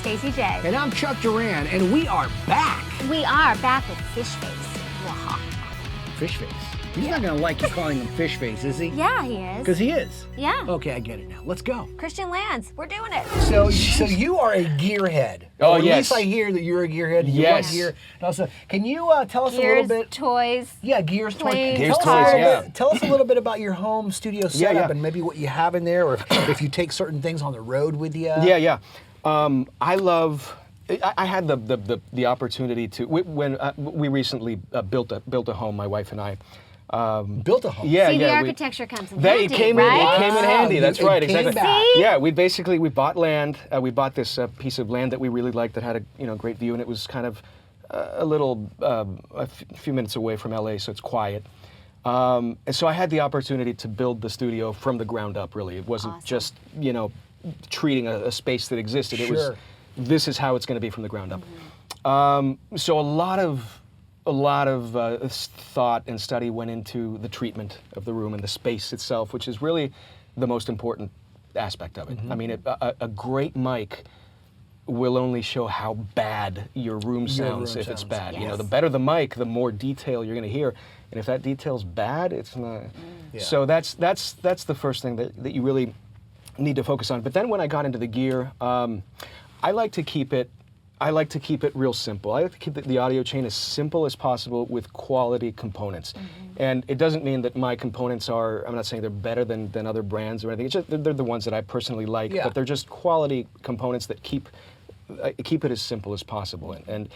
Stacey J. And I'm Chuck Duran, and we are back. We are back with Fishface. Waha. Fishface. He's not going to like you calling him Fishface, is he? Yeah, he is. Because he is. Yeah. Okay, I get it now. Let's go. Christian Lanz, we're doing it. So you are a gearhead. Oh, or at yes. least I hear that you're a gearhead. You Yes. love gear. And also, can you tell us a little Gears, bit? toys. Yeah, Gears, toys. Planes, Gears, Tell us a toys, little yeah. bit- Tell us a little bit about your home studio setup yeah. and maybe what you have in there, or if you take certain things on the road with you. Yeah. I love. I had the opportunity to when we recently built a home. My wife and I. Built a home. Yeah, See, the yeah. architecture comes in That handy, it came right? in handy. That's It right, came exactly. back. See? Yeah, we bought land. We bought this piece of land that we really liked that had a great view, and it was kind of a few minutes away from LA, so it's quiet. And so I had the opportunity to build the studio from the ground up. Really, it wasn't just treating a space that existed. It was Sure. this is how it's going to be from the ground up. So a lot of thought and study went into the treatment of the room and the space itself, which is really the most important aspect of it. I mean, a great mic will only show how bad your room sounds if it's bad. Yes. You know, the better the mic, the more detail you're going to hear, and if that detail's bad, it's not. Yeah. So that's the first thing that you really need to focus on. But then when I got into the gear, I like to keep it real simple. I like to keep the audio chain as simple as possible with quality components. And it doesn't mean that my components are, I'm not saying they're better than other brands or anything. It's just they're the ones that I personally like, Yeah. but they're just quality components that keep it as simple as possible. And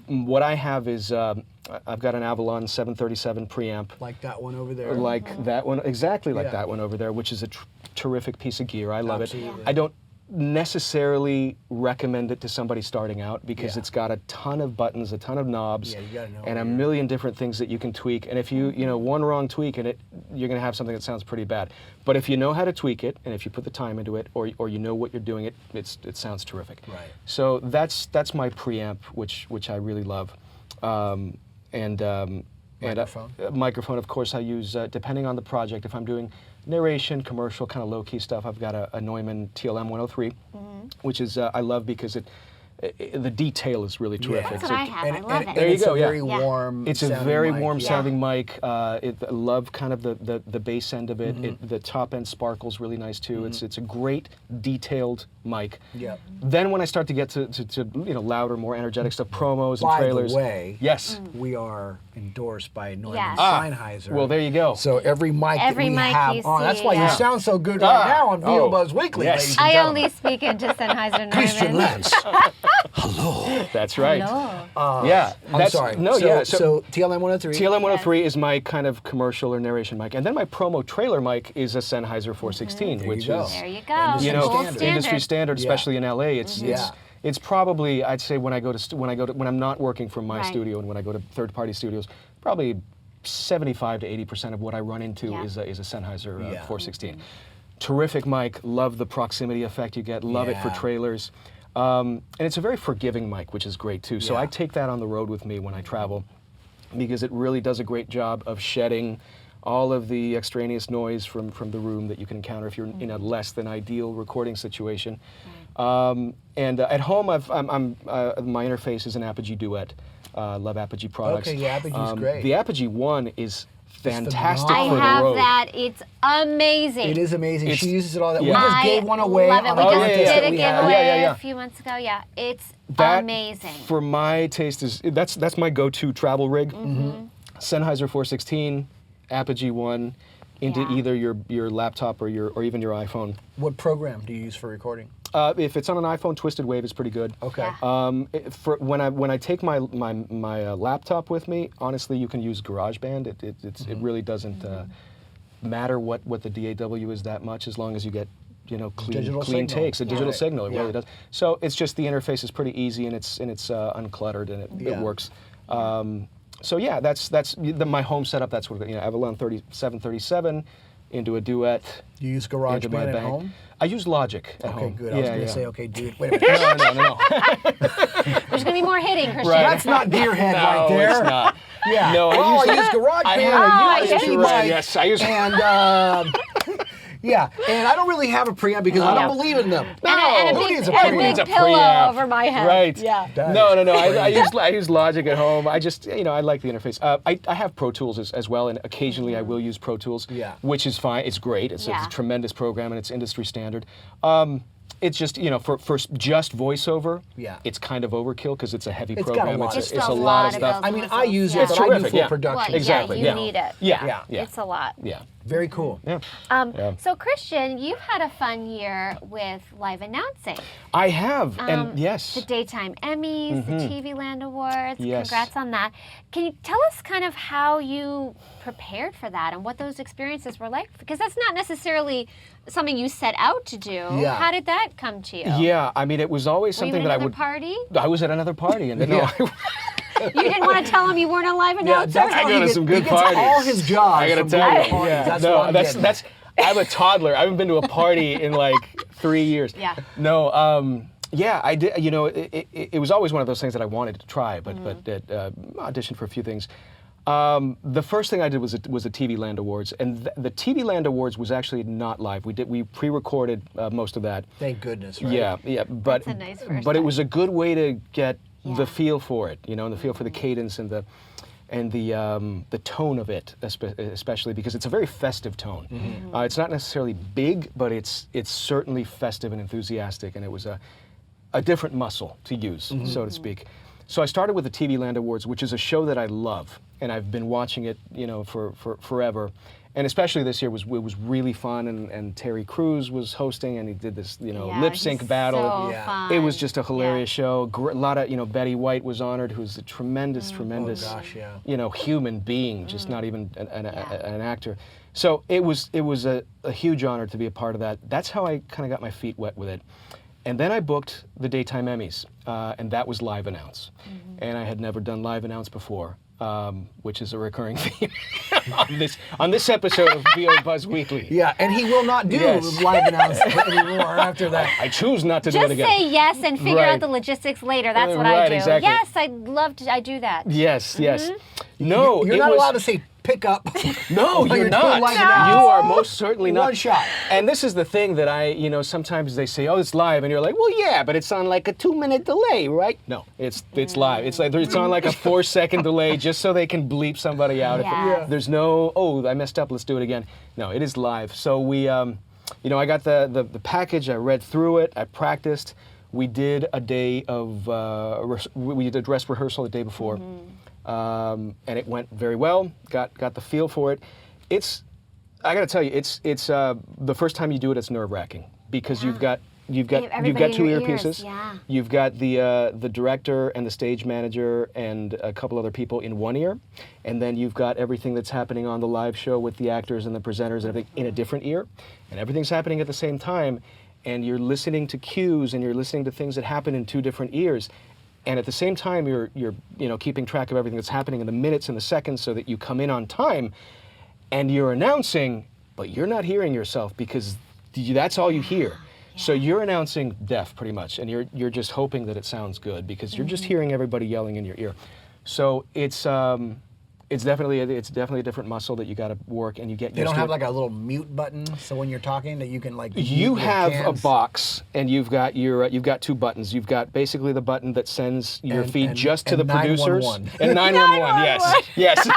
what I have is, I've got an Avalon 737 preamp. Like that one over there. Like that one, exactly like Yeah. that one over there, which is a terrific piece of gear. I love Absolutely. it. I don't necessarily recommend it to somebody starting out because Yeah. it's got a ton of buttons, a ton of knobs, Yeah, you gotta know and a what you're- million different things that you can tweak. And if you one wrong tweak in it, you're going to have something that sounds pretty bad. But if you know how to tweak it, and if you put the time into it, or you know what you're doing, it sounds terrific. Right. So that's my preamp, which I really love. Microphone? Microphone, of course, I use, depending on the project. If I'm doing narration, commercial, kind of low-key stuff, I've got a Neumann TLM 103, which is, I love because the detail is really terrific. That's So what I have. I love it. There you it's go, a yeah. very Yeah. warm. it's a sounding very mic. warm Yeah. sounding mic. I love kind of the bass end of it. The top end sparkles really nice too. It's a great detailed mic. Yeah. Then when I start to get to louder, more energetic stuff, promos and By trailers. the way, Yes. we are endorsed by Neumann Yes. Sennheiser. Well, there you go. So every mic Every that we mic have you on, that's see, why yeah. you sound so good right now on VO Oh, Buzz Weekly, yes. ladies and I gentlemen. only speak into Sennheiser Neumann. Christian Lanz. That's right. Hello. Yeah. I'm sorry. No, so, yeah. So TLM 103. TLM 103 is my kind of commercial or narration mic, and then my promo trailer mic is a Sennheiser 416, There you which go. is There you go. Industry The gold standard. industry standard, Yeah. especially in LA. It's probably, I'd say when I'm not working from my Right. studio and when I go to third-party studios, probably 75 to 80% of what I run into Yeah. is a Sennheiser Yeah. 416. Terrific mic. Love the proximity effect you get. Love it for Yeah. trailers. And it's a very forgiving mic, which is great too. So Yeah. I take that on the road with me when I travel because it really does a great job of shedding all of the extraneous noise from the room that you can encounter if you're in a less than ideal recording situation. And at home, my interface is an Apogee Duet. Love Apogee products. Okay, yeah, Apogee's great. The Apogee One is fantastic I for the have road. that. It's amazing. It is amazing. It's- She uses it all that. yeah. We just I gave one away love it. on We a just contest did that a we had. giveaway Yeah. a few months ago. Yeah, it's That, amazing. For my taste, that's my go-to travel rig. Sennheiser 416, Apogee One, into Yeah. either your laptop or even your iPhone. What program do you use for recording? If it's on an iPhone, Twisted Wave is pretty good. Okay. Yeah. When I take my laptop with me, honestly, you can use GarageBand. It really doesn't matter what the DAW is that much, as long as you get Digital clean signal. takes, a Yeah. digital Right. signal. It Yeah. really does. So it's just the interface is pretty easy and it's uncluttered and it Yeah. works. So yeah, that's my home setup. That's what Avalon 737 into a Duet. You use into my GarageBand at bank. home? I use Logic at Okay, home. good. I was Yeah, going to yeah. say, okay, dude, wait a minute. No. There's going to be more hitting, Christian. Right. That's not Gearhead No, right there. it's not. Yeah. No, I use GarageBand. I have- I use I Apogee see. mic, Right, yes, I use- And Yeah, and I don't really have a preamp because I don't believe in them. And Who a needs a big, preamp? and a big pillow preamp. over my head. Right. Yeah. No. I use Logic at home. I just, I like the interface. I have Pro Tools as well, and occasionally I will use Pro Tools, which is fine. It's great. It's a tremendous program, and it's industry standard. It's just, for just voiceover, it's kind of overkill because it's a heavy program. It's a lot of stuff. I mean, I use it, It's but I do terrific, full yeah. production. Well, Exactly, you need it. Yeah. It's a lot. Yeah. Very cool. Yeah. So Christian, you've had a fun year with live announcing. I have, and yes. The Daytime Emmys, the TV Land Awards. Yes. Congrats on that. Can you tell us kind of how you prepared for that and what those experiences were like? Because that's not necessarily something you set out to do. Yeah. How did that come to you? Yeah, I mean, it was always Were you something at that I another would. party? I was at another party, and You didn't want to tell him you weren't a live announcer? that's I how go to some good he gets parties. all his jobs. I gotta from tell going you, to parties. yeah. That's No, what I'm getting at. I'm a toddler. I haven't been to a party in like 3 years. Yeah. No. Yeah, I did. It was always one of those things that I wanted to try, but auditioned for a few things. The first thing I did was a TV Land Awards, and the TV Land Awards was actually not live. We pre-recorded most of that. Thank goodness, right? Yeah, but That's a nice first but it step. was a good way to get the Yeah. feel for it, and the feel for the cadence and the tone of it, especially because it's a very festive tone. It's not necessarily big, but it's certainly festive and enthusiastic, and it was a different muscle to use, so to speak. So I started with the TV Land Awards, which is a show that I love, and I've been watching it, for forever. And especially this year it was really fun, and Terry Crews was hosting, and he did this, lip sync he's battle. So Yeah. fun. It was just a hilarious show. A lot of, Betty White was honored, who's a tremendous, Oh, gosh, yeah. human being, just not even an actor. So it was a huge honor to be a part of that. That's how I kind of got my feet wet with it. And then I booked the Daytime Emmys, and that was live announce. And I had never done live announce before, which is a recurring theme on this episode of VO Buzz Weekly. Yeah, and he will not do Yes. live announcement anymore after that. I choose not to do Just it again. say yes and figure out Right. the logistics later. That's what I Right, do. exactly. Yes, I do that. Yes. No, You're it not was, allowed to say pick up. No, while you're doing not. live You announcement. are most certainly not. One shot. And this is the thing that sometimes they say, oh, it's live, and you're like, well, yeah, but it's on like a 2-minute delay, right? No, it's live. It's on like a 4-second delay just so they can bleep somebody out. Yeah. There's no, oh, I messed up, let's do it again. No, it is live. So we, I got the package, I read through it, I practiced. We did a day of, we did a dress rehearsal the day before. And it went very well. Got the feel for it. I got to tell you, it's the first time you do it, it's nerve-wracking because you've got everybody two in your earpieces. ears, yeah. You've got the director and the stage manager and a couple other people in one ear, and then you've got everything that's happening on the live show with the actors and the presenters and everything in a different ear, and everything's happening at the same time, and you're listening to cues and you're listening to things that happen in 2 different ears. And at the same time, you're keeping track of everything that's happening in the minutes and the seconds so that you come in on time, and you're announcing, but you're not hearing yourself because that's all you hear. So you're announcing deaf pretty much, and you're just hoping that it sounds good because you're just hearing everybody yelling in your ear. So it's definitely a different muscle that you got to work, and you get used to. They don't have it. like a little mute button, so when you're talking, that you can like. You mute your have a cans. box, and you've got 2 buttons. You've got basically the button that sends your feed just to the and producers. 911. And 911, yes.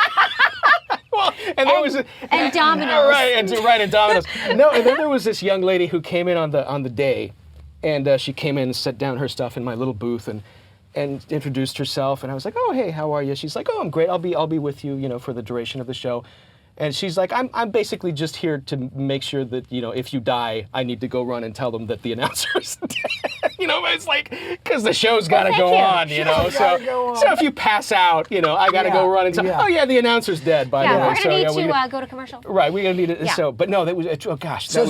Well, and there was and Domino's. Right, and Domino's. No, and then there was this young lady who came in on the day, and she came in and set down her stuff in my little booth and introduced herself, and I was like, oh, hey, how are you? She's like, oh, I'm great. I'll be with you, for the duration of the show. And she's like, I'm basically just here to make sure that, if you die, I need to go run and tell them that the announcer's dead. It's like, because the show's got to go on, So if you pass out, I got to go run and tell, oh, yeah, the announcer's dead, by the way. Yeah, we're going to need we to go to commercial. Right, we're going to need it. Yeah. So, but no, that was, oh gosh. So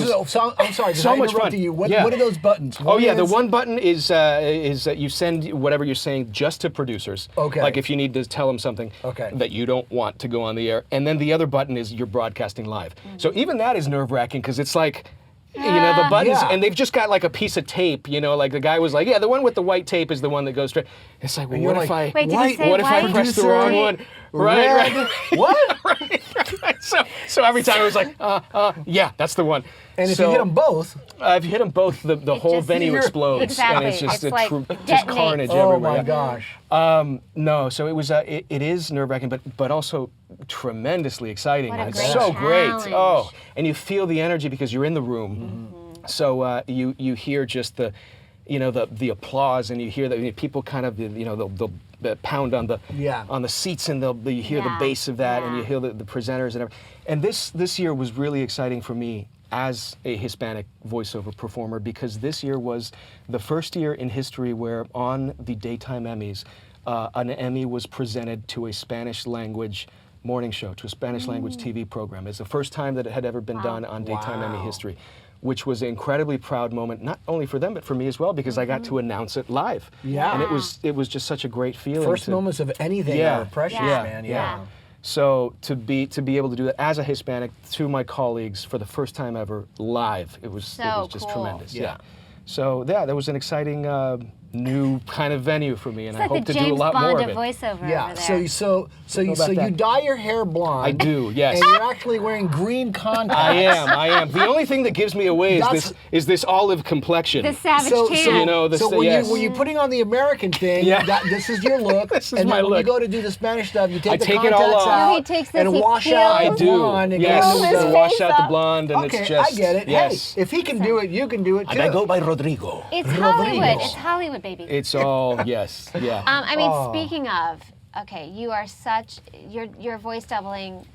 I'm sorry, so much fun. You? What Yeah. are those buttons? Oh yeah, the one button is you send whatever you're saying just to producers. Okay. Like if you need to tell them something that you don't want to go on the air, and then the other button is you're broadcasting live. So even that is nerve-wracking because it's like, the buttons, and they've just got like a piece of tape. Like the guy was like, yeah, the one with the white tape is the one that goes straight. It's like, well, what if I Wait, did he say what if I white? press the wrong one? Right, red. What? right. So every time it was like, yeah, that's the one. And if you hit them both, I've hit them both. The whole just- venue explodes, Exactly. and it's just It's like just detonates. carnage oh everywhere. my gosh. No, so it was. It is nerve-wracking, but also tremendously exciting. What a and it's great so great. challenge. Oh, and you feel the energy because you're in the room. So you hear just the, the applause, and you hear that people kind of they'll pound on the seats, and you hear the Yeah. bass of that, and you Yeah. hear the presenters and everything. And this year was really exciting for me as a Hispanic voiceover performer, because this year was the first year in history where on the Daytime Emmys, an Emmy was presented to a Spanish language morning show, to a Spanish language TV program. It's the first time that it had ever been done on Daytime Emmy history, which was an incredibly proud moment, not only for them, but for me as well, because I got to announce it live. Yeah. And it was just such a great feeling. First moments of anything are precious, man. Yeah. So to be able to do that as a Hispanic to my colleagues for the first time ever live, it was just cool. tremendous. Yeah. So that was an exciting new kind of venue for me, and It's I like hope the to James do a lot Bond more of of it. voiceover Yeah. over there. So you that. dye your hair blonde. I do, yes. And you're actually wearing green contacts. I am. The only thing that gives me away That's- is this olive complexion. the savage So tan. when you're putting on the American thing, Yeah. this is your look. This is and my then when you look. go to do the Spanish stuff, you take I the take it contacts all off. out No, he takes this, and he wash peels. out I the do. blonde and Yes. go into his I the- wash face out the up. blonde, and Okay, it's just. I get it. Yes. Hey, if he can do it, you can do it too. And I go by Rodrigo. It's Rodrigo. Hollywood. It's Hollywood, baby. It's all yes. Yeah. I mean, Oh. speaking of, okay, you are such your voice doubling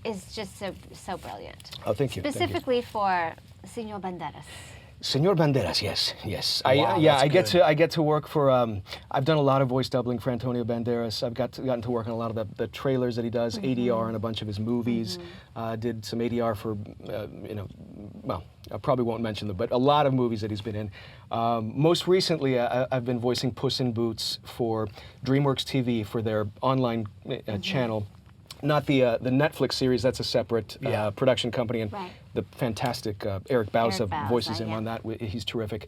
is just so brilliant. Oh, thank you. Thank you. Specifically for Señor Banderas. Senor Banderas, yes. Wow, I that's get to work for. I've done a lot of voice doubling for Antonio Banderas. I've gotten to work on a lot of the trailers that he does, ADR in a bunch of his movies. Did some ADR for, well, I probably won't mention them, but a lot of movies that he's been in. Most recently, I've been voicing Puss in Boots for DreamWorks TV for their online channel. Not the Netflix series, that's a separate production company, and Right. the fantastic Eric Bauza Bauza, voices him yeah. on that. He's terrific.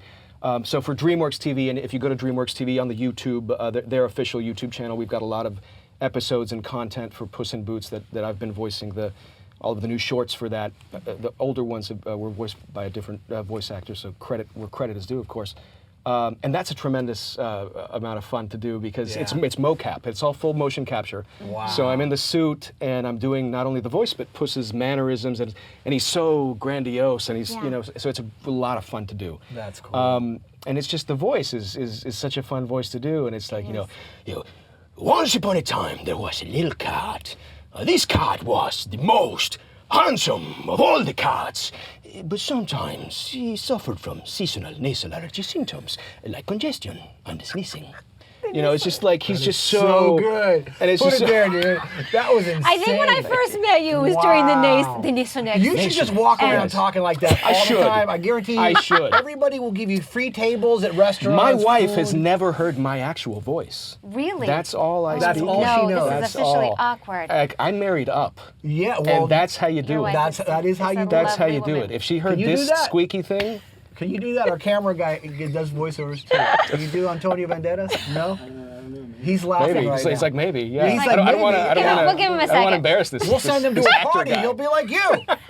So for DreamWorks TV, and if you go to DreamWorks TV on the YouTube, their official YouTube channel, we've got a lot of episodes and content for Puss in Boots that I've been voicing all of the new shorts for that. The older ones were voiced by a different voice actor, so credit where credit is due, of course. And that's a tremendous amount of fun to do because it's mocap. It's all full motion capture. Wow. So I'm in the suit and I'm doing not only the voice but Puss's mannerisms, and he's so grandiose, and he's so it's a lot of fun to do. That's cool. And it's just the voice is such a fun voice to do, and it's like once upon a time there was a little cat. This cat was the most handsome of all the cats, but sometimes he suffered from seasonal nasal allergy symptoms like congestion and sneezing. It's just like he's just so good. And it's Put just it there, dude. That was insane. I think when I first met you, it was during the Wow. nasonex. You should just walk around Yes. talking like that all should. the time. I guarantee you. I should. Everybody will give you free tables at restaurants. my wife has food. never heard my actual voice. Really? That's all I That's speak. all no, she knows. this That's is officially all. awkward. I'm married up, Yeah, well, and that's how you Your do wife it. that is how is you a do That's it. how you lovely do woman. it. If she heard you do this that? squeaky thing, Can you do that? Our camera guy does voiceovers too. Can you do Antonio Banderas? No? He's laughing maybe. right It's now. like maybe. Yeah. He's I like, don't want maybe. to. We'll give him a I don't want second. to embarrass this. We'll send him to this a actor party. guy. He'll be like you.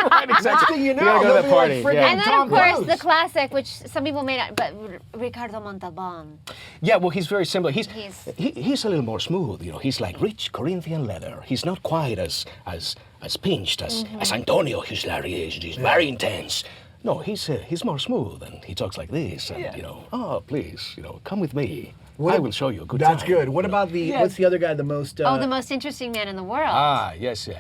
Right, exactly. Next thing you know, gotta go to he'll the be like party. friggin' Yeah. And then, Tom of course, Cruise. the classic, which some people may not, but Ricardo Montalban. Yeah, well, he's very similar. He's He's- a little more smooth. He's like rich Corinthian leather. He's not quite as pinched as Antonio. He's very intense. No, he's more smooth, and he talks like this. And oh please, come with me. I will show you a good That's time. good. What about what's the other guy, the most... Oh, the most interesting man in the world. Ah, yes, yeah.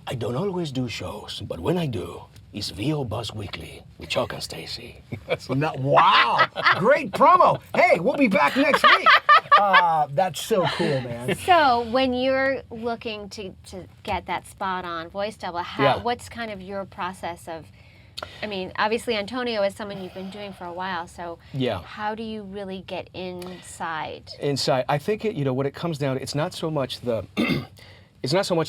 I don't always do shows, but when I do, it's VO Buzz Weekly with Chuck and Stacey. Wow. Great promo. Hey, we'll be back next week. That's so cool, man. So when you're looking to get that spot on voice double, what's kind of your process of? I mean, obviously Antonio is someone you've been doing for a while, so how do you really get inside? I think what it comes down to, it's not so much the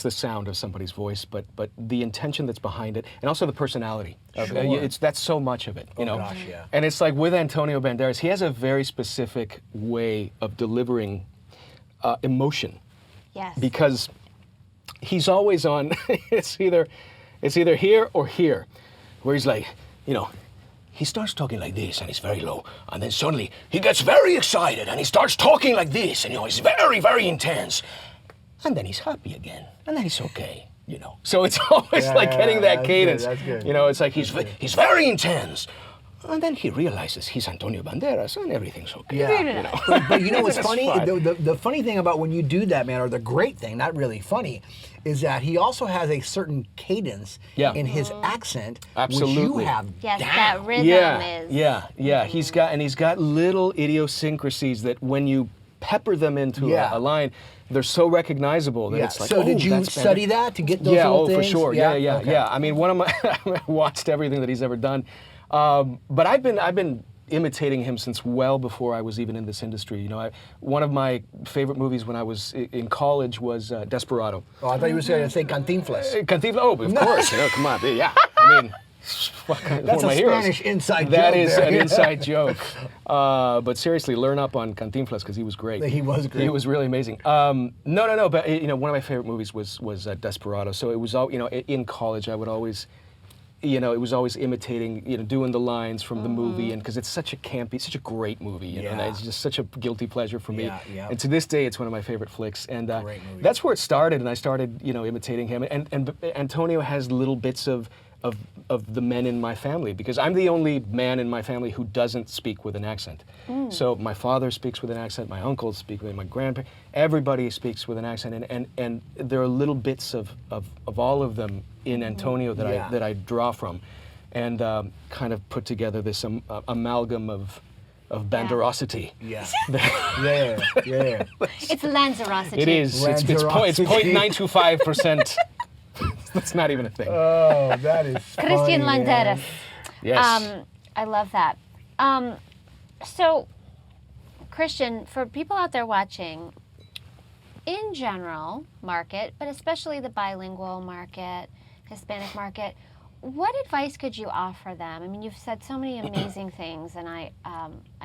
sound of somebody's voice, but the intention that's behind it, and also the personality. That's so much of it, gosh, yeah. And it's like with Antonio Banderas, he has a very specific way of delivering emotion. Yes. Because he's always on, it's either here or here, where he's like, you know, he starts talking like this and he's very low, and then suddenly he gets very excited and he starts talking like this, and you know, he's very, very intense, and then he's happy again, and then he's okay, you know. So it's always like getting that cadence. That's good. You know, it's like he's very intense, and then he realizes he's Antonio Banderas and everything's okay. Yeah. You know? But you know what's It's funny? fun. The funny thing about when you do that, man, or the great thing, not really funny, is that he also has a certain cadence in his accent, Absolutely. which you have Yes, down. that rhythm is. Yeah. He's got little idiosyncrasies that when you pepper them into a line, they're so recognizable that it's like, so did you that's study that to get those yeah, little oh, for things? sure. Yeah. Okay. I mean, one of my I watched everything that he's ever done, but I've been imitating him since well before I was even in this industry. You know, one of my favorite movies when I was in college was Desperado. Oh, I thought you were going to say Cantinflas. Cantinflas. Oh, of course. You know, come on. Yeah. I mean. That's a Spanish inside joke. That is there. an inside joke. But seriously, learn up on Cantinflas because he was great. He was great. He was really amazing. No. But you know, one of my favorite movies was Desperado. So it was all, you know, in college I would always, you know, it was always imitating, you know, doing the lines from the movie, and because it's such a campy, such a great movie, you know, and it's just such a guilty pleasure for me. Yeah. And to this day, it's one of my favorite flicks. And Great movie. that's where it started, and I started, you know, imitating him. And Antonio has little bits of the men in my family, because I'm the only man in my family who doesn't speak with an accent. So my father speaks with an accent, my uncles speak with, my grandparents, everybody speaks with an accent, and there are little bits of all of them in Antonio that I draw from, and kind of put together this amalgam of banderosity. Yeah. Yeah. It's Lanzerosity. It is. It's 0.925%. That's not even a thing. Oh, that is Christian funny, Lanz. man. Yes. I love that. So, Christian, for people out there watching, in general market, but especially the bilingual market, Hispanic market, what advice could you offer them? I mean, you've said so many amazing things, and I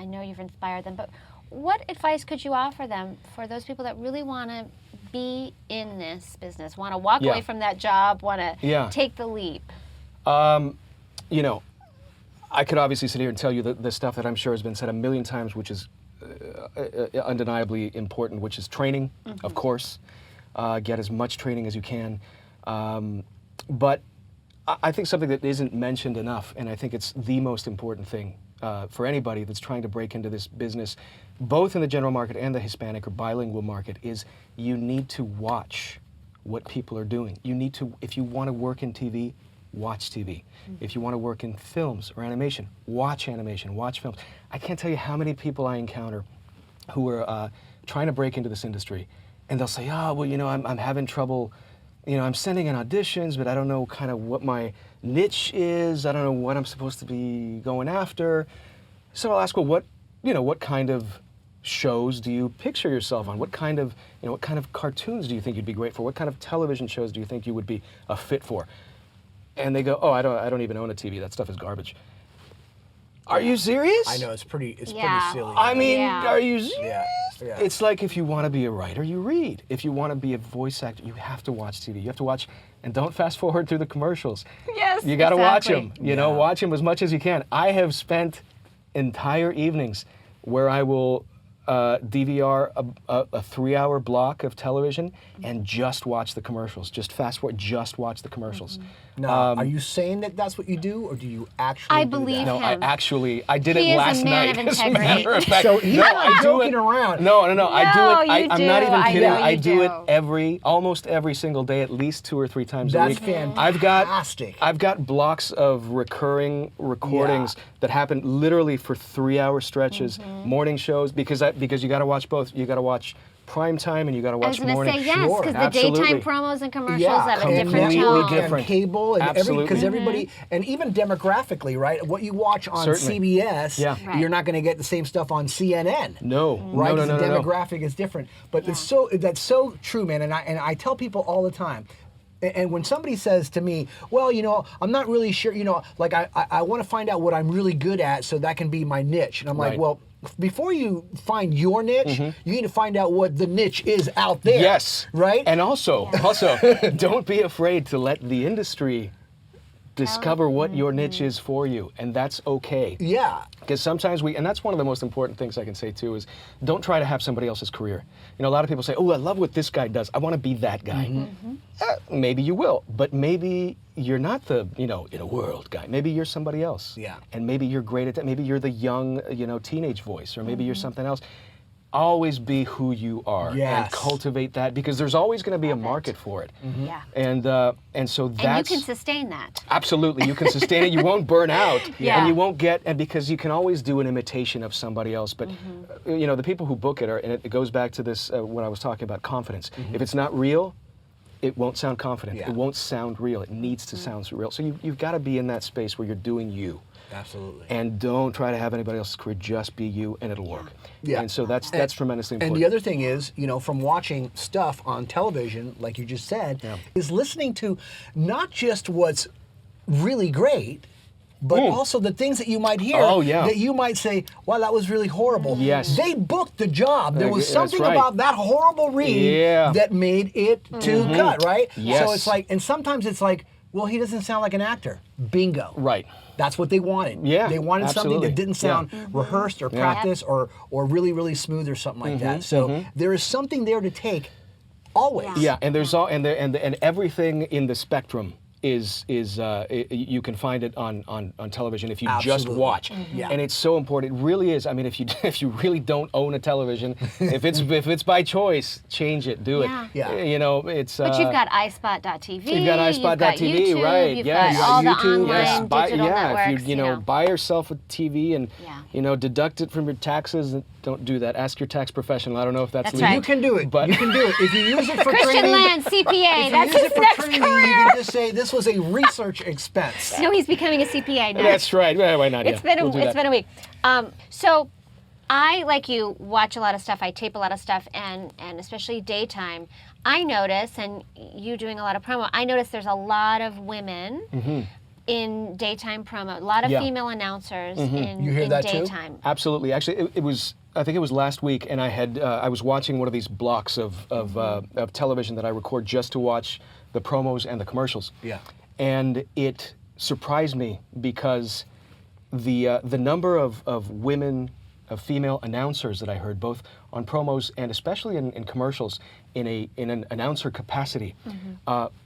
know you've inspired them, but what advice could you offer them for those people that really want to be in this business, want to walk away from that job, want to take the leap? You know, I could obviously sit here and tell you the stuff that I'm sure has been said a million times, which is undeniably important, which is training, of course. Get as much training as you can. But I think something that isn't mentioned enough, and I think it's the most important thing for anybody that's trying to break into this business, both in the general market and the Hispanic or bilingual market, is you need to watch what people are doing. You need to, if you want to work in TV, watch TV. If you want to work in films or animation, watch films. I can't tell you how many people I encounter who are trying to break into this industry, and they'll say, oh, well, you know, I'm having trouble, you know, I'm sending in auditions, but I don't know kind of what my niche is. I don't know what I'm supposed to be going after. So I'll ask, well, what kind of shows do you picture yourself on? What kind of cartoons do you think you'd be great for? What kind of television shows do you think you would be a fit for? And they go, oh, I don't even own a TV. That stuff is garbage. Are you serious? I know, it's pretty silly. I mean, are you serious? Yeah. It's like if you want to be a writer, you read. If you want to be a voice actor, you have to watch TV. You have to watch, and don't fast forward through the commercials. Yes, you got to watch exactly. them. You know, watch them as much as you can. I have spent entire evenings where I will DVR a 3-hour block of television and just watch the commercials. Just fast forward, just watch the commercials. Now, are you saying that that's what you do, or do you actually I do believe that? No, him. I did He it is a last man night. of As a integrity. matter of fact, So he's no, not I do joking it. around. No, I do it. you I'm not do. even I kidding. know you I do it do. almost every single day, at least 2 or 3 times a That's week. fantastic. I've got blocks of recurring recordings that happen literally for 3-hour stretches, morning shows, because you got to watch both. You got to watch primetime and you got to I was watch going to morning. say yes, because the daytime Absolutely. promos and commercials Yeah, have a different completely tone. different. And cable and Absolutely. because everybody, and even demographically, right? What you watch on Certainly. CBS, Right. you're not going to get the same stuff on CNN. No, Right, no, because no, the no. demographic is different. But that's so true, man. And I tell people all the time. And when somebody says to me, well, you know, I'm not really sure, you know, like I want to find out what I'm really good at so that can be my niche. And I'm like, Right. well, before you find your niche, you need to find out what the niche is out there. Yes. Right? And also, don't be afraid to let the industry discover what your niche is for you, and that's okay. Yeah. Because sometimes and that's one of the most important things I can say too, is don't try to have somebody else's career. You know, a lot of people say, oh, I love what this guy does. I want to be that guy. Maybe you will, but maybe you're not the, in a world guy. Maybe you're somebody else. Yeah. And maybe you're great at that. Maybe you're the young, teenage voice, or maybe you're something else. Always be who you are and cultivate that, because there's always going to be a market for it. Yeah. And so that's... And you can sustain that. Absolutely, you can sustain it. You won't burn out, Yeah. and you won't and because you can always do an imitation of somebody else. But the people who book it and it goes back to this when I was talking about confidence. If it's not real, it won't sound confident. Yeah. It won't sound real. It needs to sound real. So you've got to be in that space where you're doing you. Absolutely. And don't try to have anybody else's career. Just be you, and it'll work. Yeah. And so that's tremendously important. And the other thing is, from watching stuff on television, like you just said, is listening to not just what's really great, but also the things that you might hear that you might say, wow, that was really horrible. Yes. They booked the job. There was That's something right. about that horrible read that made it to cut, right? Yes. So it's like, and sometimes it's like, well, he doesn't sound like an actor. Bingo. Right. That's what they wanted. Yeah, They wanted something absolutely. that didn't sound rehearsed or practiced or really, really smooth or something like that. So there is something there to take always. Yeah, and there's and everything in the spectrum is you can find it on television if you just watch. Yeah. And it's so important. It really is. I mean, if you really don't own a television, if it's by choice, change it, do it. Yeah. Yeah. It's. But you've got iSpot.tv. You've got iSpot.tv, YouTube, right? You've Yes. got all the YouTube, online digital networks. If you buy yourself a TV and Yeah. deduct it from your taxes. Don't do that. Ask your tax professional. I don't know if that's That's legal. right. You can do it. But you can do it. If you use it for Christian training. Lanz, CPA. If That's you use his it for next training, career. you can just say this was a research expense. No, he's becoming a CPA now. That's right. Well, why not? It's Yeah, been we'll do it's that. been a week. So I, like you, watch a lot of stuff. I tape a lot of stuff, and especially daytime. I notice, and you doing a lot of promo, I notice there's a lot of women in daytime promo. A lot of female announcers in You hear that too? daytime. Absolutely. Actually, it was. I think it was last week, and I was watching one of these blocks of television that I record just to watch the promos and the commercials. Yeah. And it surprised me because the number of women, of female announcers that I heard, both on promos and especially in commercials, in an announcer capacity,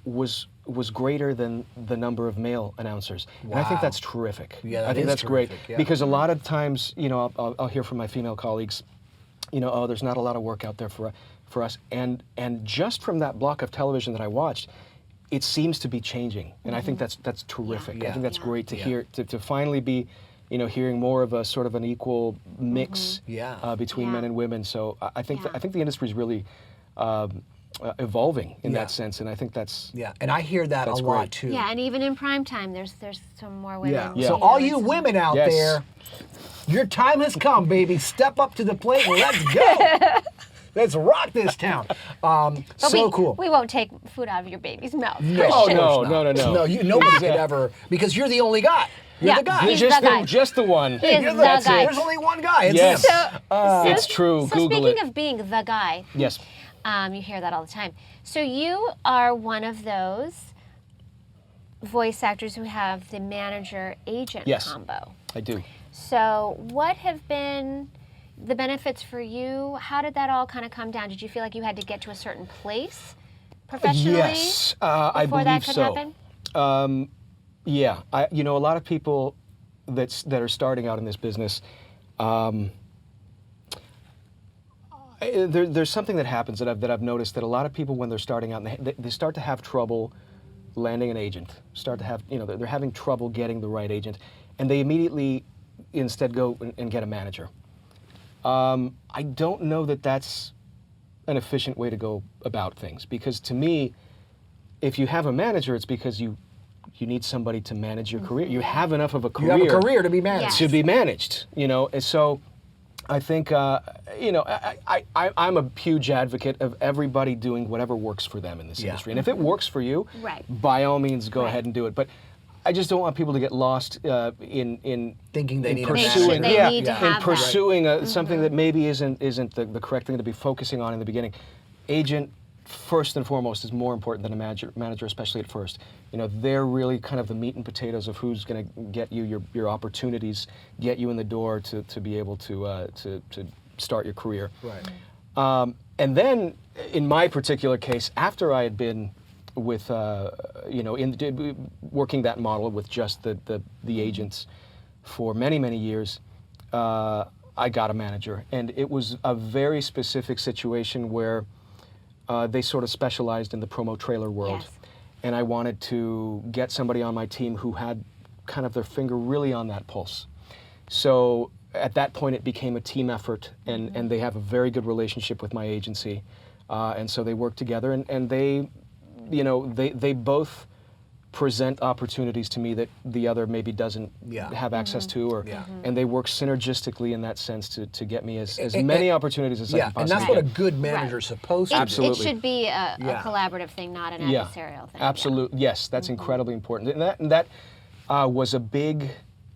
was greater than the number of male announcers. And I think that's terrific. Yeah, that I think is that's great terrific, yeah. because a lot of times, I'll hear from my female colleagues, oh, there's not a lot of work out there for us. And just from that block of television that I watched, it seems to be changing, and I think that's terrific. I think that's great to hear, to finally be, hearing more of a sort of an equal mix between men and women. So I think I think the industry is really evolving in that sense, and I think that's and I hear that a lot great. too. Yeah, and even in primetime, there's some more women. Yeah. So all you women out Yes. there, your time has come, baby. Step up to the plate and let's go. Let's rock this town. But So cool. We won't take food out of your baby's mouth. No, Oh, Christian. no. No, nobody could ever, because you're the only guy. You're the guy. He's the guy. just the one. He is You're the guy. There's only one guy. It's Yes. him. It's true. So Google speaking it. of being the guy, Yes. you hear that all the time. So you are one of those voice actors who have the manager-agent combo. I do. So what have been the benefits for you? How did that all kind of come down? Did you feel like you had to get to a certain place professionally Yes, I before believe that could so. happen? Yeah, a lot of people that are starting out in this business, there's something that happens that I've noticed, that a lot of people, when they're starting out, they start to have trouble landing an agent. Start to have, they're having trouble getting the right agent, and they immediately instead go and get a manager. I don't know that that's an efficient way to go about things, because to me, if you have a manager, it's because you need somebody to manage your career. You have enough of a career. You have a career to be managed. Yes. To be managed, and so I think, I'm a huge advocate of everybody doing whatever works for them in this industry. And if it works for you, Right. by all means, go ahead and do it. But I just don't want people to get lost in thinking they need pursuing, pursuing something that maybe isn't the correct thing to be focusing on in the beginning. Agent, first and foremost, is more important than a manager, especially at first. You know, they're really kind of the meat and potatoes of who's going to get you your opportunities, get you in the door to be able to start your career. Right. And then, in my particular case, after I had been with, working that model with just the agents for many years, I got a manager, and it was a very specific situation where they sort of specialized in the promo trailer world. Yes. And I wanted to get somebody on my team who had kind of their finger really on that pulse. So at that point it became a team effort, and they have a very good relationship with my agency. And so they work together, and they, they both present opportunities to me that the other maybe doesn't have access to, and they work synergistically in that sense to get me as many opportunities as I can possibly and that's what a good manager's supposed to do. Absolutely. It should be a collaborative thing, not an adversarial thing. Absolutely, yes, that's incredibly important, and that was a big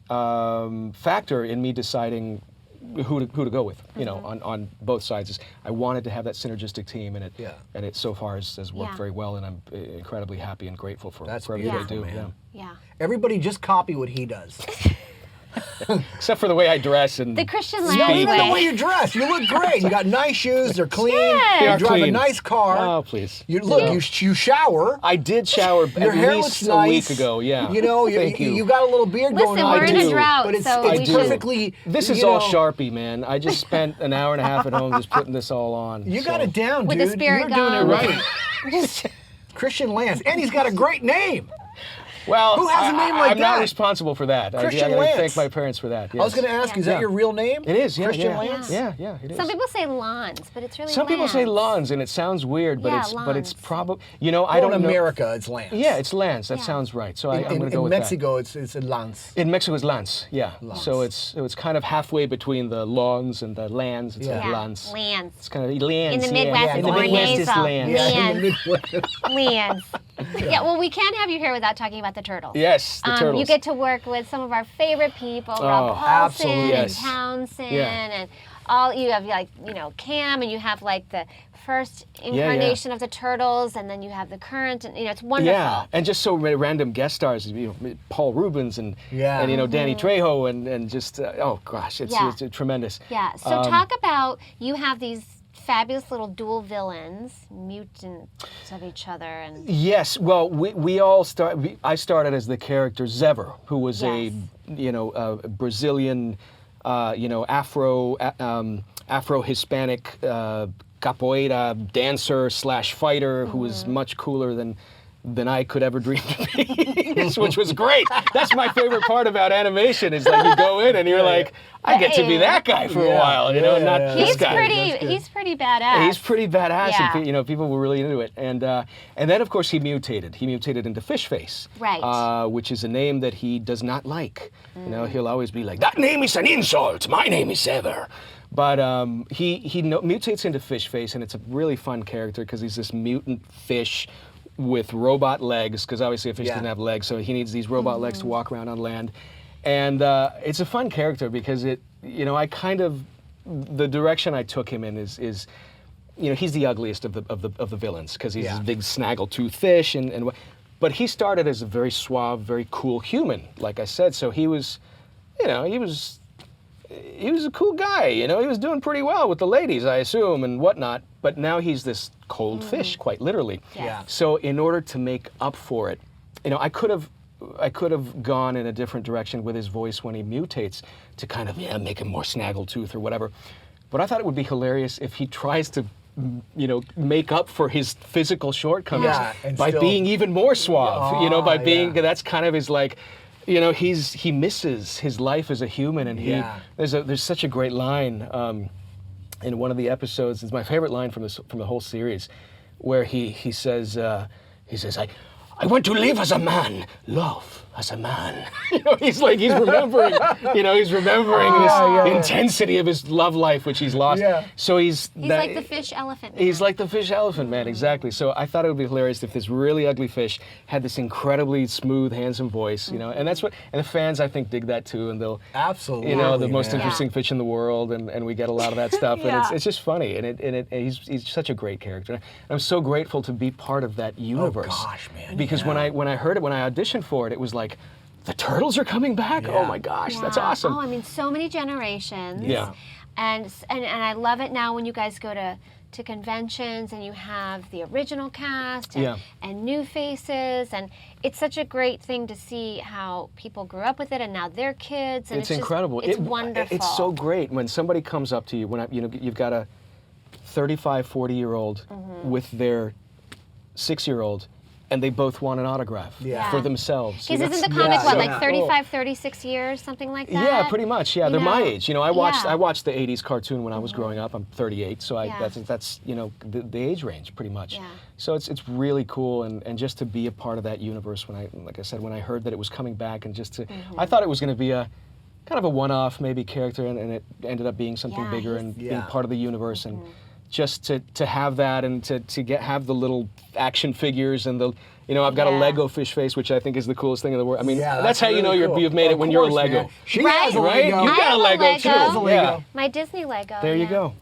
factor in me deciding who to go with, on both sides. I wanted to have that synergistic team, and it so far has worked very well, and I'm incredibly happy and grateful for everything they do. Man. Yeah. Everybody just copy what he does. Except for the way I dress and the Christian Lanz No, way. even the way you dress. You look great. You got nice shoes. They're clean. Yeah. You drive a nice car. Oh, please. You shower. I did shower Your at hair least looks nice. a week ago, yeah. Thank you. You got a little beard going on. We're in a drought, but it's perfectly. This is all Sharpie, man. I just spent an hour and a half at home just putting this all on. You got it down, with dude. the spirit You're doing it gone. right. Christian Lanz, and he's got a great name. Well, who has a name like I'm that? not responsible for that. Christian I gotta Lanz. thank my parents for that. Yes. I was going to ask, is that your real name? It is, Christian Lanz? Yeah, it is. Some people say Lanz, but it's really Some people say Lanz, and it sounds weird, but it's probably I don't know. In America, it's Lanz. Yeah, it's Lanz. That sounds right. So I'm going to go with that. In Mexico, it's Lanz. In Mexico, it's Lanz. Yeah. Lanz. So it's kind of halfway between the lawns and the lands. It's like Lanz. Lanz. It's kind of Lanz. In the Midwest, in the Midwest, it's Lanz. Lanz. Yeah. Well, we can't have you here without talking about the Turtles. Yes, the Turtles. You get to work with some of our favorite people, Rob Paulson and Townsend, and all. You have Cam, and you have like the first incarnation of the Turtles, and then you have the current, and it's wonderful. Yeah, and just so many random guest stars, Paul Rubens and Danny Trejo, and just oh gosh, it's tremendous. Yeah. So talk about, you have these fabulous little dual villains, mutants of each other, and yes. Well, we all start. I started as the character Xever, who was a Brazilian, Afro-Hispanic capoeira dancer / fighter who was much cooler than I could ever dream to be, which was great. That's my favorite part about animation, is like you go in and you're like, I get to be that guy for a while, not this guy. He's pretty badass. He's pretty badass, and people were really into it. And then of course he mutated. He mutated into Fishface, right? Which is a name that he does not like. He'll always be like, that name is an insult. My name is Xever. But he mutates into Fishface, and it's a really fun character because he's this mutant fish with robot legs, because obviously a fish doesn't have legs, so he needs these robot legs to walk around on land. And it's a fun character because I kind of, the direction I took him in is he's the ugliest of the villains, because he's this big snaggle-toothed fish, but he started as a very suave, very cool human, like I said. So he was a cool guy, he was doing pretty well with the ladies, I assume, and whatnot. But now he's this cold fish, quite literally. Yeah. So in order to make up for it, I could have gone in a different direction with his voice when he mutates to kind of make him more snaggletooth or whatever. But I thought it would be hilarious if he tries to make up for his physical shortcomings by being even more suave. By being that's kind of his like. He misses his life as a human, and there's such a great line in one of the episodes. It's my favorite line from the whole series, where he says I want to live as a man, love as a man. He's remembering, he's remembering this intensity of his love life, which he's lost. Yeah. So he's like the fish elephant man. He's like the fish elephant man, exactly. So I thought it would be hilarious if this really ugly fish had this incredibly smooth, handsome voice, and that's and the fans, I think, dig that too, and they'll absolutely, the most interesting fish in the world, and we get a lot of that stuff, and it's just funny, and he's such a great character. And I'm so grateful to be part of that universe. Oh gosh, man! Because when I heard it, when I auditioned for it, it was like, the Turtles are coming back? Yeah. Oh my gosh, that's awesome. Oh, I mean, so many generations. Yeah. And I love it now when you guys go to conventions and you have the original cast and new faces, and it's such a great thing to see how people grew up with it and now they're kids, and it's incredible. It's wonderful. It's so great when somebody comes up to you, you've got a 35, 40-year-old with their 6-year-old, and they both want an autograph for themselves. Because isn't the comic, like 35, 36 years, something like that? Yeah, pretty much. Yeah, they're my age. I watched the 80s cartoon when I was growing up. I'm 38, so that's the age range, pretty much. Yeah. So it's really cool, and just to be a part of that universe when I heard that it was coming back, and just to, I thought it was going to be a kind of a one-off maybe character, and it ended up being something bigger and being part of the universe, and just to have that, and to have the little action figures and the, I've got a Lego Fishface, which I think is the coolest thing in the world. I mean, that's how really you know you've made it when you're a Lego. Man. She has a Lego. You've got a Lego too. Yeah. My Disney Lego. There you go.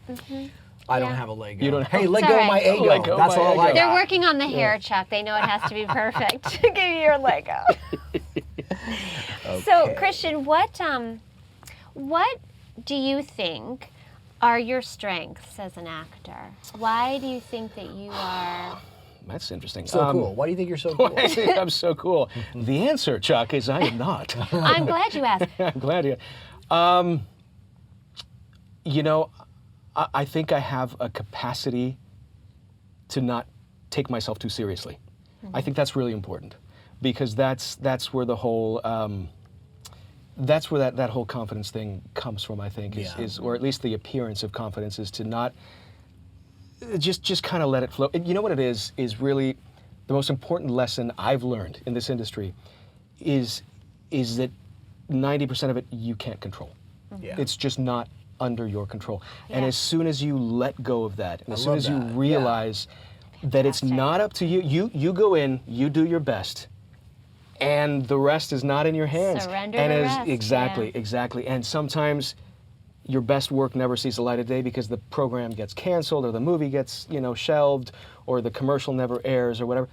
I don't have a Lego. You don't. Hey, Lego my ego. Lego that's all I got. They're working on the hair, Chuck. They know it has to be perfect. Give you your Lego. So, Christian, what do you think are your strengths as an actor? Why do you think that you are... That's interesting. So cool. Why do you think you're so cool? I'm so cool. The answer, Chuck, is I am not. I'm glad you asked. I'm glad you. I think I have a capacity to not take myself too seriously. I think that's really important, because that's where the whole that's where that whole confidence thing comes from. I think is or at least the appearance of confidence is to not just kind of let it flow. You know what it is really the most important lesson I've learned in this industry is that 90% of it you can't control. Yeah. It's just not under your control. Yeah. And as soon as you let go of that, and as soon as you realize that it's not up to you, you go in, you do your best, and the rest is not in your hands. Surrender the rest. Exactly. And sometimes your best work never sees the light of day because the program gets canceled, or the movie gets, shelved, or the commercial never airs, or whatever.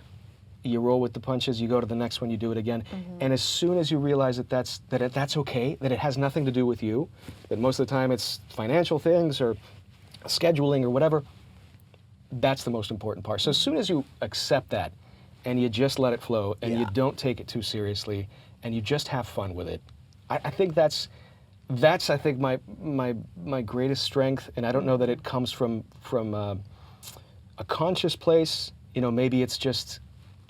You roll with the punches, you go to the next one, you do it again. And as soon as you realize that that's okay, that it has nothing to do with you, that most of the time it's financial things or scheduling or whatever, that's the most important part. So as soon as you accept that, and you just let it flow, and you don't take it too seriously, and you just have fun with it, I think that's I think my greatest strength. And I don't know that it comes from a conscious place. Maybe it's just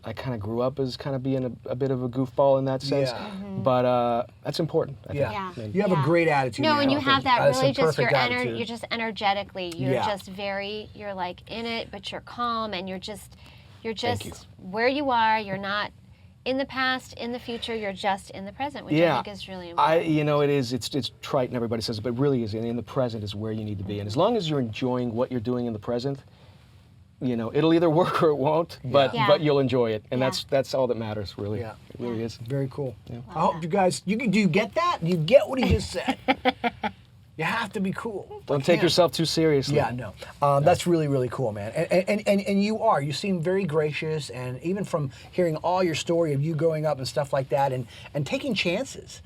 I kind of grew up as kind of being a bit of a goofball in that sense, but that's important. I think. You have a great attitude. No, and you have that really just you're just energetically. You're just you're like in it, but you're calm, and you're just where you are. You're not in the past, in the future. You're just in the present, which I think is really important. It's trite, and everybody says it, but it really is. In the present is where you need to be, and as long as you're enjoying what you're doing in the present, it'll either work or it won't, but you'll enjoy it, and that's all that matters, really. Yeah. It really is. Very cool. Yeah. I hope you guys, do you get that? You get what he just said? You have to be cool. Don't take yourself too seriously. Yeah, no. That's really, really cool, man. And you seem very gracious, and even from hearing all your story of you growing up and stuff like that, and taking chances.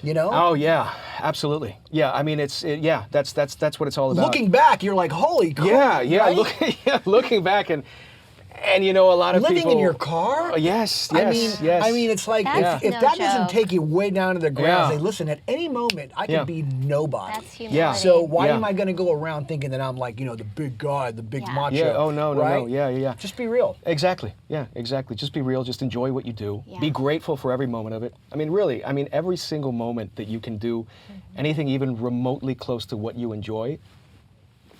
Oh yeah, absolutely. Yeah, I mean that's what it's all about. Looking back, you're like, holy crap. Yeah. Right? Looking back, and a lot of living people in your car. Yes. I mean, it's like if that doesn't take you way down to the ground, say, listen, at any moment I could be nobody. That's humility. So why am I going to go around thinking that I'm like the big guy, the big macho? Yeah. Oh no. Right? Yeah. Just be real. Exactly. Yeah. Exactly. Just be real. Just enjoy what you do. Yeah. Be grateful for every moment of it. I mean, really. I mean, every single moment that you can do anything even remotely close to what you enjoy.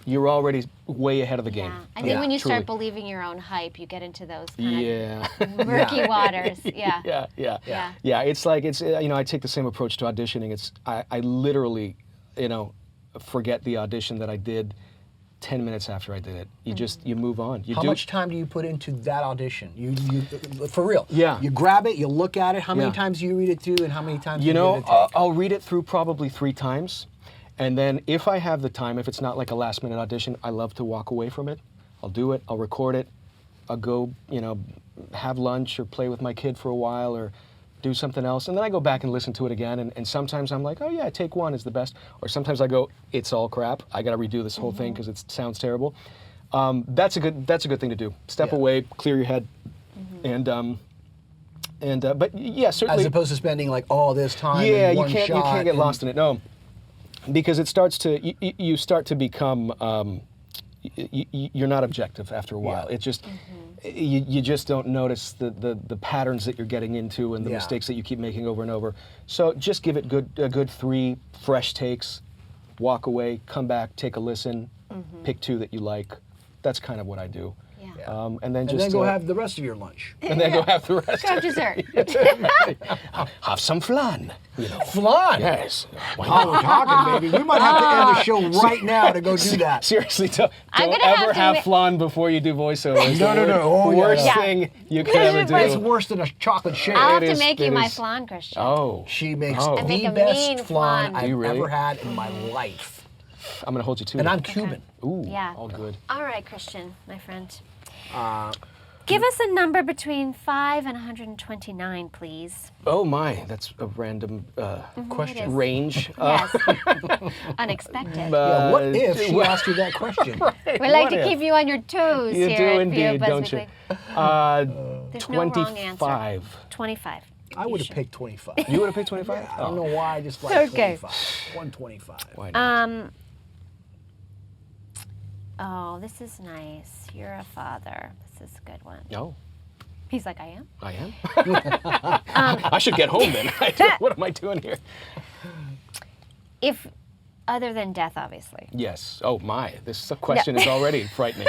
you're already way ahead of the game. Yeah. I think when you start believing your own hype, you get into those kind of murky waters. Yeah. Yeah. It's like I take the same approach to auditioning. I literally, forget the audition that I did 10 minutes after I did it. You move on. How much time do you put into that audition? You for real? Yeah. You grab it, you look at it. How many times do you read it through, and how many times do you give it a take? I'll read it through probably 3 times. And then if I have the time, if it's not like a last minute audition, I love to walk away from it. I'll do it, I'll record it, I'll go, have lunch or play with my kid for a while or do something else. And then I go back and listen to it again. And sometimes I'm like, oh yeah, take 1 is the best. Or sometimes I go, it's all crap. I got to redo this whole thing because it sounds terrible. That's a good thing to do. Step away, clear your head. But yeah, certainly. As opposed to spending like all this time you in one can't get lost in it. No. Because it starts to, you start to become, you're not objective after a while. It just, you just don't notice the patterns that you're getting into and the mistakes that you keep making over and over. So just give it a good 3 fresh takes, walk away, come back, take a listen, pick 2 that you like. That's kind of what I do. And then go have the rest of your lunch. And then go have the rest. Go have dessert. Have some flan. Flan? Yes. We're talking, baby. We might have to end the show right now to go do that. Seriously, don't ever have flan before you do voiceovers. No. Worst thing you could ever do. It's worse than a chocolate shake. I'll have to make you my flan, Christian. Oh. She makes I make the a best mean flan flan. I've ever had in my life. I'm going to hold you to it. And I'm Cuban. Ooh, Yeah. all good. All right, Christian, my friend. Give us a number between 5 and 129, please. Oh my, that's a random question. Range. Yes. Unexpected. What if she asked you that question? We like to keep you on your toes You here do at indeed, VO don't you? There's no wrong answer. 25. 25. I would have picked 25. You would have picked 25? I don't know why, I just like Okay. 25. 125. Why not? Oh, this is nice. You're a father. This is a good one. No. He's like, I am? I am? I should get home then. What am I doing here? If, other than death, obviously. Yes. Oh my, this question is already frightening.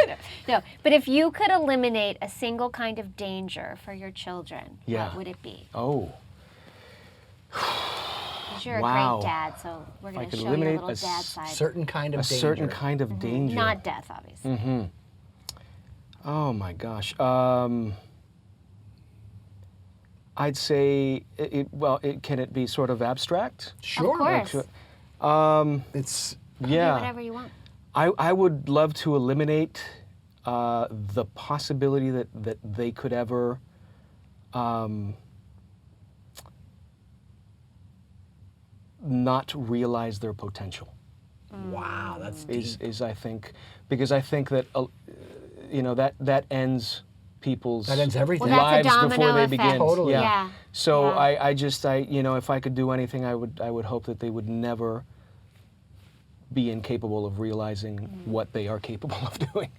No, but if you could eliminate a single kind of danger for your children, what would it be? Oh. Because you're a great dad, so we're going to show you a little dad side. Certain kind of danger. A certain kind of danger. Not death, obviously. Oh my gosh. I'd say, can it be sort of abstract? Sure. Of course. It's whatever you want. I would love to eliminate the possibility that they could ever not realize their potential. Wow, that's deep. Is I think, because I think that that ends people's everything. Well, that's lives a domino before they effect. begin. Totally. Yeah. So I just if I could do anything, I would hope that they would never be incapable of realizing what they are capable of doing.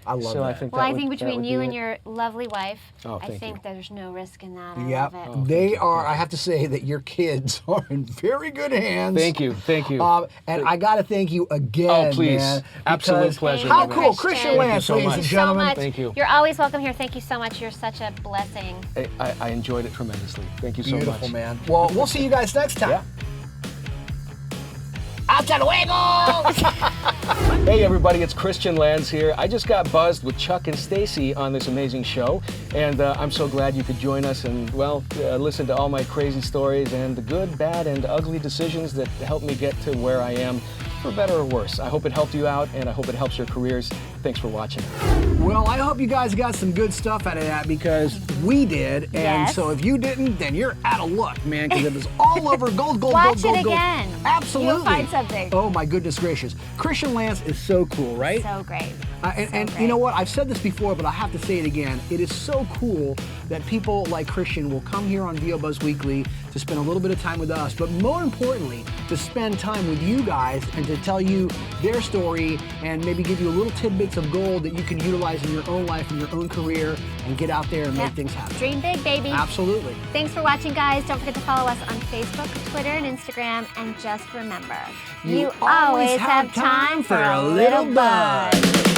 I love that. I think Well, I think between you and your lovely wife, Oh, I thank think you. there's no risk in that. I Yeah, love it. they are. I have to say that your kids are in very good hands. Thank you. And I got to thank you again. Oh, please. Man, Absolute because pleasure. How my cool, man. Christian Lanz, so ladies much. and So gentlemen. much. Thank you. You're always welcome here. Thank you so much. You're such a blessing. I enjoyed it tremendously. Thank you so much. Beautiful, man. Well, we'll see you guys next time. Yeah. Hasta luego! Hey everybody, it's Christian Lanz here. I just got buzzed with Chuck and Stacey on this amazing show, and I'm so glad you could join us and, listen to all my crazy stories and the good, bad, and ugly decisions that helped me get to where I am, for better or worse. I hope it helped you out, and I hope it helps your careers. Thanks for watching. Well, I hope you guys got some good stuff out of that, because we did. And Yes. so if you didn't, then you're out of luck, man, because it was all over gold. Watch gold, it gold. again. Absolutely. You'll find something. Oh, my goodness gracious. Christian Lanz is so cool, right? So great. And great. you know what? I've said this before, but I have to say it again. It is so cool that people like Christian will come here on VO Buzz Weekly to spend a little bit of time with us, but more importantly, to spend time with you guys and to tell you their story and maybe give you little tidbits of gold that you can utilize in your own life and your own career and get out there and make things happen. Dream big, baby. Absolutely. Thanks for watching, guys. Don't forget to follow us on Facebook, Twitter, and Instagram. And just remember, you always have time for a little buzz.